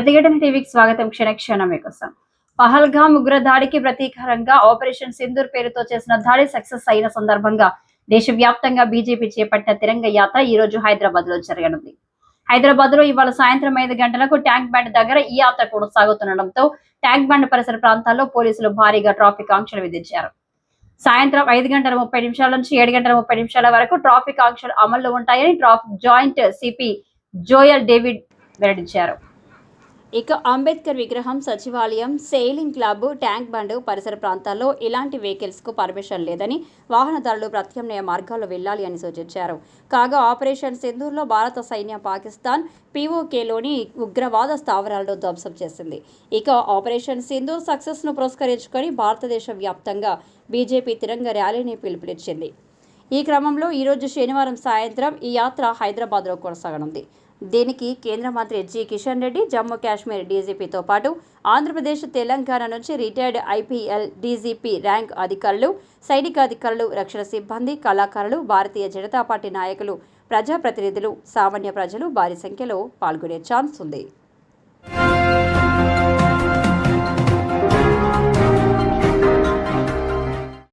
ప్రతిఘటన టీవీకి స్వాగతం. క్షణక్షణం మీకోసం. పహల్గామ్ ఉగ్రదాడికి ప్రతీకారంగా ఆపరేషన్ సింధూర్ పేరుతో చేసిన దాడి సక్సెస్ అయిన సందర్భంగా దేశవ్యాప్తంగా బీజేపీ చేపట్టిన తిరంగ యాత్ర ఈ రోజు హైదరాబాద్ లో జరగనుంది. హైదరాబాద్ లో ఇవాళ సాయంత్రం 5 గంటలకు ట్యాంక్ బండ్ దగ్గర ఈ యాత్ర కొనసాగుతుండటంతో ట్యాంక్ బండ్ పరిసర ప్రాంతాల్లో పోలీసులు భారీగా ట్రాఫిక్ ఆంక్షలు విధించారు. సాయంత్రం 5:30 నుంచి 7:30 వరకు ట్రాఫిక్ ఆంక్షలు అమల్లో ఉంటాయని traffic joint CP Joel David వెల్లడించారు. ఇక అంబేద్కర్ విగ్రహం, సచివాలయం, సెయిలింగ్ క్లబ్, ట్యాంక్ బండ్ పరిసర ప్రాంతాల్లో ఇలాంటి వెహికల్స్ కు పర్మిషన్ లేదని, వాహనదారులు ప్రత్యామ్నాయ మార్గాల్లో వెళ్లాలి అని సూచించారు. కాగా ఆపరేషన్ సింధూర్లో భారత సైన్యం పాకిస్తాన్ పీఓకేలోని ఉగ్రవాద స్థావరాలను ధ్వంసం చేసింది. ఇక ఆపరేషన్ సింధూర్ సక్సెస్ ను పురస్కరించుకొని భారతదేశ వ్యాప్తంగా బీజేపీ తిరంగ ర్యాలీని పిలుపునిచ్చింది. ఈ క్రమంలో ఈరోజు శనివారం సాయంత్రం ఈ యాత్ర హైదరాబాద్లో కొనసాగనుంది. దీనికి కేంద్ర మంత్రి జి కిషన్ రెడ్డి, జమ్మూ కాశ్మీర్ డీజీపీతో పాటు ఆంధ్రప్రదేశ్, తెలంగాణ నుంచి రిటైర్డ్ ఐపీఎల్, డీజీపీ ర్యాంక్ అధికారులు, సైనికాధికారులు, రక్షణ సిబ్బంది, కళాకారులు, భారతీయ జనతా పార్టీ నాయకులు, ప్రజాప్రతినిధులు, సామాన్య ప్రజలు భారీ సంఖ్యలో పాల్గొనే ఛాన్స్ ఉంది.